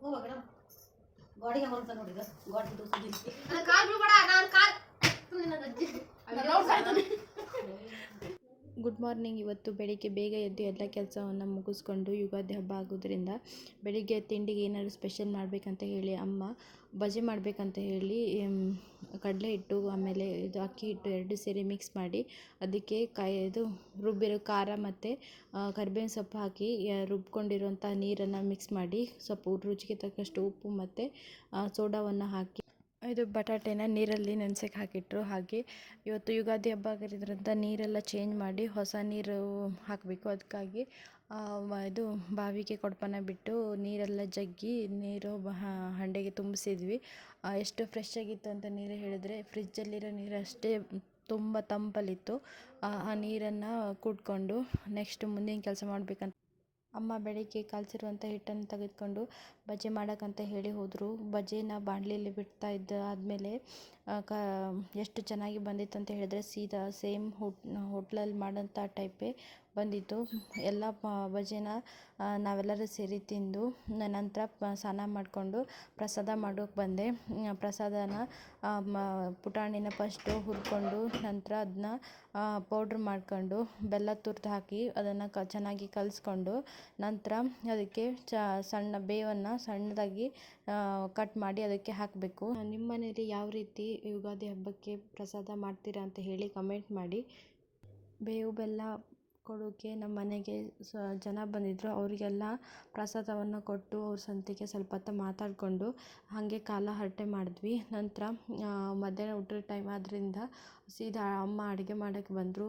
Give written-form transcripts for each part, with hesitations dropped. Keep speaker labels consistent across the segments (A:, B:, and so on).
A: ಹೋಗ ಮೇಡಮ್ ಗಾಡಿಗೆ ಬರುತ್ತೆ ನೋಡಿ ಈಗ ಗಾಡಿ ತೋರಿಸಿದ್ದೀನಿ
B: ಕಾಲ್ ಬಿಡಬೇಡ ನಾನು ಕಾಲ್
C: ಗುಡ್ ಮಾರ್ನಿಂಗ್. ಇವತ್ತು ಬೆಳಿಗ್ಗೆ ಬೇಗ ಎದ್ದು ಎಲ್ಲ ಕೆಲಸವನ್ನು ಮುಗಿಸ್ಕೊಂಡು ಯುಗಾದಿ ಹಬ್ಬ ಆಗೋದ್ರಿಂದ ಬೆಳಿಗ್ಗೆ ತಿಂಡಿಗೆ ಏನಾದರೂ ಸ್ಪೆಷಲ್ ಮಾಡಬೇಕಂತ ಹೇಳಿ ಅಮ್ಮ ಬಜೆ ಮಾಡಬೇಕಂತ ಹೇಳಿ ಕಡಲೆ ಹಿಟ್ಟು ಆಮೇಲೆ ಇದು ಅಕ್ಕಿ ಹಿಟ್ಟು ಎರಡು ಸೇರಿ ಮಿಕ್ಸ್ ಮಾಡಿ ಅದಕ್ಕೆ ಇದು ರುಬ್ಬಿರೋ ಖಾರ ಮತ್ತು ಕರಿಬೇವಿನ ಸೊಪ್ಪು ಹಾಕಿ ರುಬ್ಕೊಂಡಿರುವಂಥ ನೀರನ್ನು ಮಿಕ್ಸ್ ಮಾಡಿ ಸ್ವಲ್ಪ ರುಚಿಗೆ ತಕ್ಕಷ್ಟು ಉಪ್ಪು ಮತ್ತು ಸೋಡಾವನ್ನು ಹಾಕಿ ಇದು ಬಟಾಟೆನ ನೀರಲ್ಲಿ ನೆನೆಸಕ್ಕೆ ಹಾಕಿಟ್ರು. ಹಾಗೆ ಇವತ್ತು ಯುಗಾದಿ ಹಬ್ಬ ಆಗಿರೋದ್ರಿಂದ ನೀರೆಲ್ಲ ಚೇಂಜ್ ಮಾಡಿ ಹೊಸ ನೀರು ಹಾಕಬೇಕು. ಅದಕ್ಕಾಗಿ ಇದು ಬಾವಿಗೆ ಕೊಡಪಾನ ಬಿಟ್ಟು ನೀರೆಲ್ಲ ಜಗ್ಗಿ ನೀರು ಹಂಡೆಗೆ ತುಂಬಿಸಿದ್ವಿ. ಎಷ್ಟು ಫ್ರೆಶ್ ಆಗಿತ್ತು ಅಂತ ನೀರು ಹೇಳಿದ್ರೆ ಫ್ರಿಜ್ಜಲ್ಲಿರೋ ನೀರು ಅಷ್ಟೇ ತುಂಬ ತಂಪಲ್ಲಿತ್ತು. ಆ ನೀರನ್ನು ಕುಡ್ಕೊಂಡು ನೆಕ್ಸ್ಟ್ ಮುಂದಿನ ಕೆಲಸ ಮಾಡಬೇಕಂತ ಅಮ್ಮ ಬೆಳಿಗ್ಗೆ ಕಲಸಿರುವಂಥ ಹಿಟ್ಟನ್ನು ತೆಗೆದುಕೊಂಡು ಬಜ್ಜಿ ಮಾಡೋಕ್ಕಂತ ಹೇಳಿ ಹೋದರು. ಬಜ್ಜಿನ ಬಾಣಲೆಯಲ್ಲಿ ಬಿಡ್ತಾ ಆದಮೇಲೆ ಎಷ್ಟು ಚೆನ್ನಾಗಿ ಬಂದಿತ್ತು ಅಂತ ಹೇಳಿದ್ರೆ ಸೀದಾ ಸೇಮ್ ಹೋಟ್ಲಲ್ಲಿ ಮಾಡೋಂಥ ಟೈಪೇ ಬಂದಿತ್ತು. ಎಲ್ಲ ಬಜ್ಜಿನ ನಾವೆಲ್ಲರೂ ಸೇರಿ ತಿಂದು ನಂತರ ಸ್ನಾನ ಮಾಡಿಕೊಂಡು ಪ್ರಸಾದ ಮಾಡೋಕ್ಕೆ ಬಂದೆ. ಪ್ರಸಾದನ ಪುಟಾಣಿನ ಫಸ್ಟು ಹುರ್ಕೊಂಡು ನಂತರ ಅದನ್ನ ಪೌಡ್ರ್ ಮಾಡ್ಕೊಂಡು ಬೆಲ್ಲ ತುರಿದು ಹಾಕಿ ಅದನ್ನು ಚೆನ್ನಾಗಿ ಕಲಿಸ್ಕೊಂಡು ನಂತರ ಅದಕ್ಕೆ ಸಣ್ಣ ಬೇವನ್ನು ಸಣ್ಣದಾಗಿ ಕಟ್ ಮಾಡಿ ಅದಕ್ಕೆ ಹಾಕಬೇಕು. ನಿಮ್ಮ ಮನೇಲಿ ಯಾವ ರೀತಿ ಯುಗಾದಿ ಹಬ್ಬಕ್ಕೆ ಪ್ರಸಾದ ಮಾಡ್ತೀರಾ ಅಂತ ಹೇಳಿ ಕಮೆಂಟ್ ಮಾಡಿ. ಬೇವು ಬೆಲ್ಲ ಕೊಡೋಕ್ಕೆ ನಮ್ಮ ಮನೆಗೆ ಜನ ಬಂದಿದ್ದರು. ಅವರಿಗೆಲ್ಲ ಪ್ರಸಾದವನ್ನು ಕೊಟ್ಟು ಅವ್ರ ಸಂತಿಗೆ ಸ್ವಲ್ಪ ಹೊತ್ತು ಮಾತಾಡಿಕೊಂಡು ಹಾಗೆ ಕಾಲ ಹರಟೆ ಮಾಡಿದ್ವಿ. ನಂತರ ಮಧ್ಯಾಹ್ನ ಊಟದ ಟೈಮ್ ಆದ್ದರಿಂದ ಸೀದಾ ಅಮ್ಮ ಅಡುಗೆ ಮಾಡೋಕ್ಕೆ ಬಂದರು.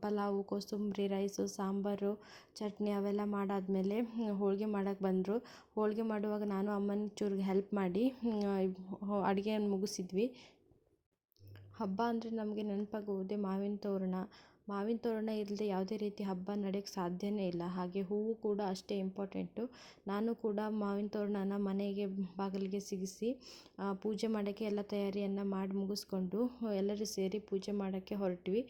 C: ಪಲಾವು, ಕೋಸಂಬರಿ ರೈಸು, ಸಾಂಬಾರು, ಚಟ್ನಿ ಅವೆಲ್ಲ ಮಾಡಾದಮೇಲೆ ಹೋಳಿಗೆ ಮಾಡೋಕ್ಕೆ ಬಂದರು. ಹೋಳಿಗೆ ಮಾಡುವಾಗ ನಾನು ಅಮ್ಮನ ಚೂರಿಗೆ ಹೆಲ್ಪ್ ಮಾಡಿ ಅಡುಗೆಯನ್ನು ಮುಗಿಸಿದ್ವಿ. ಹಬ್ಬ ಅಂದರೆ ನಮಗೆ ನೆನಪಾಗುವುದೇ ಮಾವಿನ ತೋರಣ. ಮಾವಿನ ತೋರಣ ಇಲ್ಲದೆ ಯಾವುದೇ ರೀತಿ ಹಬ್ಬ ನಡೆಯೋಕ್ಕೆ ಸಾಧ್ಯನೇ ಇಲ್ಲ. ಹಾಗೆ ಹೂವು ಕೂಡ ಅಷ್ಟೇ ಇಂಪಾರ್ಟೆಂಟು. ನಾನು ಕೂಡ ಮಾವಿನ ತೋರಣನ ಮನೆಗೆ ಬಾಗಿಲಿಗೆ ಸಿಗಿಸಿ ಪೂಜೆ ಮಾಡೋಕ್ಕೆ ಎಲ್ಲ ತಯಾರಿಯನ್ನು ಮಾಡಿ ಮುಗಿಸ್ಕೊಂಡು ಎಲ್ಲರೂ ಸೇರಿ ಪೂಜೆ ಮಾಡೋಕ್ಕೆ ಹೊರಟ್ವಿ.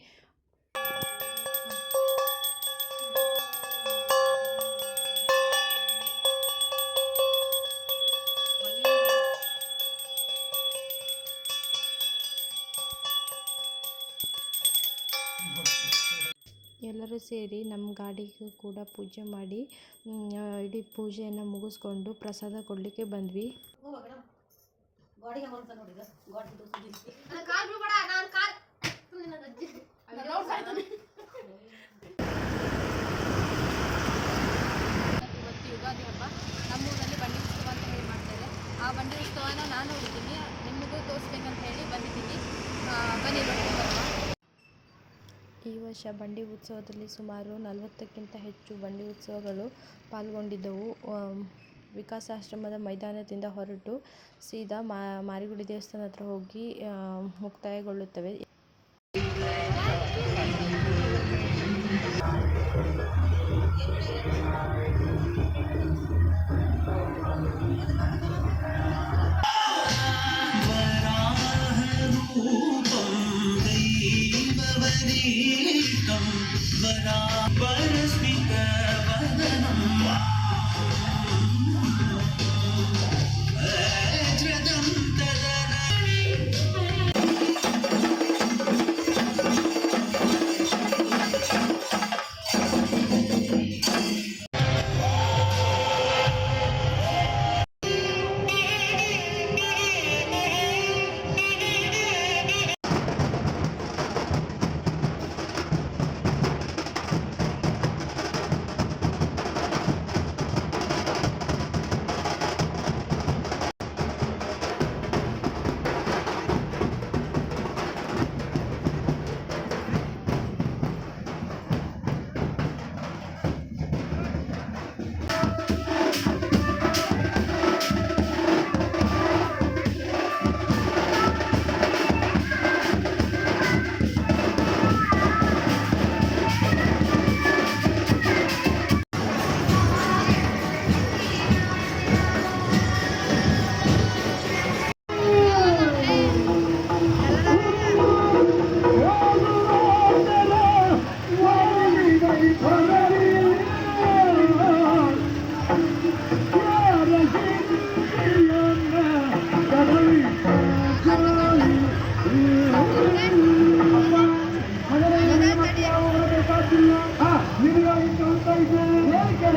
C: ಎಲ್ಲರೂ ಸೇರಿ ನಮ್ಮ ಗಾಡಿಗೂ ಕೂಡ ಪೂಜೆ ಮಾಡಿ ಇಡೀ ಪೂಜೆಯನ್ನು ಮುಗಿಸ್ಕೊಂಡು ಪ್ರಸಾದ ಕೊಡಲಿಕ್ಕೆ ಬಂದ್ವಿ.
A: ಹೋಗ ಮೇಡಮ್ ಗಾಡಿಗೆ ಬರುತ್ತೆ ನೋಡಿ ಈಗ ಗಾಡಿ ತೋರಿಸಿದ್ದೀನಿ
B: ಕಾಲ್ ಬಿಡಬೇಡ ನಾನು ಕಾಲ್ ಇವತ್ತು ಯುಗಾದಿ ಹಬ್ಬ ನಮ್ಮೂರಲ್ಲಿ ಬಂಡಿ ಉತ್ಸವ ಅಂತ ಹೇಳಿ ಮಾಡ್ತಾರೆ. ಆ ಬಂಡಿ ಉತ್ಸವನ ನಾನು ನೋಡಿದ್ದೀನಿ, ನಿಮಗೂ ತೋರಿಸ್ಬೇಕಂತ ಹೇಳಿ ಬಂದಿದ್ದೀನಿ. ಬನ್ನಿ ನೋಡ್ಕೊಂಡು.
C: ಈ ವರ್ಷ ಬಂಡಿ ಉತ್ಸವದಲ್ಲಿ ಸುಮಾರು 40ಕ್ಕಿಂತ ಹೆಚ್ಚು ಬಂಡಿ ಉತ್ಸವಗಳು ಪಾಲ್ಗೊಂಡಿದ್ದವು. ವಿಕಾಸಾಶ್ರಮದ ಮೈದಾನದಿಂದ ಹೊರಟು ಸೀದಾ ಮಾರಿಗುಡಿ ದೇವಸ್ಥಾನ ಹತ್ರ ಹೋಗಿ ಮುಕ್ತಾಯಗೊಳ್ಳುತ್ತವೆ.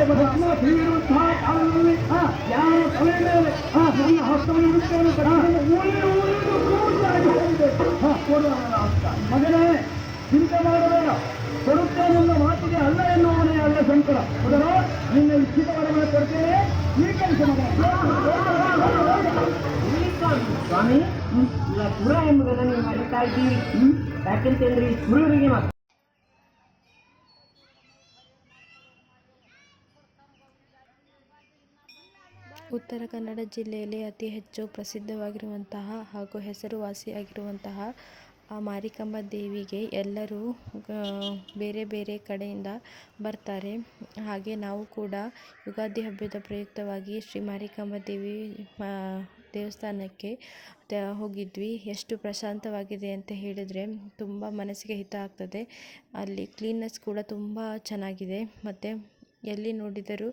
D: ಇರುವಂತಹ ಕಾಲದಲ್ಲಿ ಯಾರ ತಲೆ ಮೇಲೆ ನನ್ನ ಹಸ್ತವನ್ನು ಇಡುತ್ತೇನೆ ಮಗನೇ ಚಿಂತೆ ಮಾಡಬೇಡ, ಕೊಡುತ್ತೇನೆಂದ ಮಾತಿಗೆ ಅಲ್ಲ ಎನ್ನುವನೇ ಅಲ್ಲ ಶಂಕರ. ಅದರ ನಿನ್ನ ಇಚ್ಛಿತ ವರವನ್ನು ಕೊಡ್ತೇನೆ, ಈ ಕೆಲಸ ಸ್ವಾಮಿ. ಈಗ ಸುರ ಎಂಬುದನ್ನು ನೀವು ಅರಿತಾ ಇದ್ದೀರಿ. ಯಾಕೆಂತಂದ್ರೆ ಈ ಸುರರಿಗೆ ಮಾತ್ರ
C: ಉತ್ತರ ಕನ್ನಡ ಜಿಲ್ಲೆಯಲ್ಲಿ ಅತಿ ಹೆಚ್ಚು ಪ್ರಸಿದ್ಧವಾಗಿರುವಂತಹ ಹಾಗೂ ಹೆಸರುವಾಸಿಯಾಗಿರುವಂತಹ ಮಾರಿಕಾಂಬ ದೇವಿಗೆ ಎಲ್ಲರೂ ಬೇರೆ ಬೇರೆ ಕಡೆಯಿಂದ ಬರ್ತಾರೆ. ಹಾಗೆ ನಾವು ಕೂಡ ಯುಗಾದಿ ಹಬ್ಬದ ಪ್ರಯುಕ್ತವಾಗಿ ಶ್ರೀ ಮಾರಿಕಾಂಬ ದೇವಿ ದೇವಸ್ಥಾನಕ್ಕೆ ಹೋಗಿದ್ವಿ. ಎಷ್ಟು ಪ್ರಶಾಂತವಾಗಿದೆ ಅಂತ ಹೇಳಿದರೆ ತುಂಬ ಮನಸ್ಸಿಗೆ ಹಿತ ಆಗ್ತದೆ. ಅಲ್ಲಿ ಕ್ಲೀನ್ನೆಸ್ ಕೂಡ ತುಂಬ ಚೆನ್ನಾಗಿದೆ ಮತ್ತು ಎಲ್ಲಿ ನೋಡಿದರೂ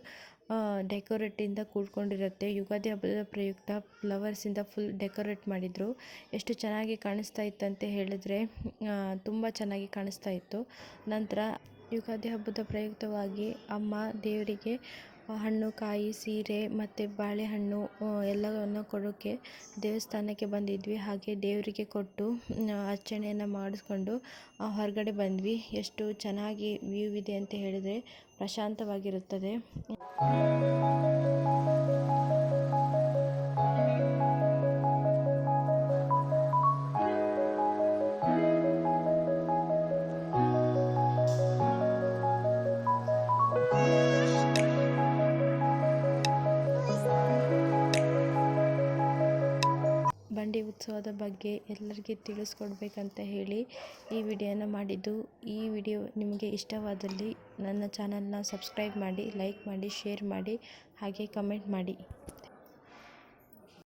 C: ಡೆಕೋರೇಟಿಂದ ಕೂಡ್ಕೊಂಡಿರುತ್ತೆ. ಯುಗಾದಿ ಹಬ್ಬದ ಪ್ರಯುಕ್ತ ಫ್ಲವರ್ಸಿಂದ ಫುಲ್ ಡೆಕೋರೇಟ್ ಮಾಡಿದರು. ಎಷ್ಟು ಚೆನ್ನಾಗಿ ಕಾಣಿಸ್ತಾ ಇತ್ತಂತ ಹೇಳಿದರೆ ತುಂಬ ಚೆನ್ನಾಗಿ ಕಾಣಿಸ್ತಾ ಇತ್ತು. ನಂತರ ಯುಗಾದಿ ಹಬ್ಬದ ಪ್ರಯುಕ್ತವಾಗಿ ಅಮ್ಮ ದೇವರಿಗೆ ಹಣ್ಣು, ಕಾಯಿ, ಸೀರೆ ಮತ್ತು ಬಾಳೆಹಣ್ಣು ಎಲ್ಲವನ್ನು ಕೊಡೋಕ್ಕೆ ದೇವಸ್ಥಾನಕ್ಕೆ ಬಂದಿದ್ವಿ. ಹಾಗೆ ದೇವರಿಗೆ ಕೊಟ್ಟು ಅರ್ಚನೆಯನ್ನು ಮಾಡಿಸ್ಕೊಂಡು ಹೊರಗಡೆ ಬಂದ್ವಿ. ಎಷ್ಟು ಚೆನ್ನಾಗಿ ವ್ಯೂ ಇದೆ ಅಂತ ಹೇಳಿದರೆ ಪ್ರಶಾಂತವಾಗಿರುತ್ತದೆ. ಬಂಡಿ ಉತ್ಸವದ ಬಗ್ಗೆ ಎಲ್ಲರಿಗೆ ತಿಳಿಸ್ಕೊಡ್ಬೇಕಂತ ಹೇಳಿ ಈ ವಿಡಿಯೋನ ಮಾಡಿದ್ದು. ಈ ವಿಡಿಯೋ ನಿಮಗೆ ಇಷ್ಟವಾದಲ್ಲಿ ನನ್ನ ಚಾನಲ್ನ ಸಬ್ಸ್ಕ್ರೈಬ್ ಮಾಡಿ, ಲೈಕ್ ಮಾಡಿ, ಶೇರ್ ಮಾಡಿ, ಹಾಗೆ ಕಮೆಂಟ್ ಮಾಡಿ.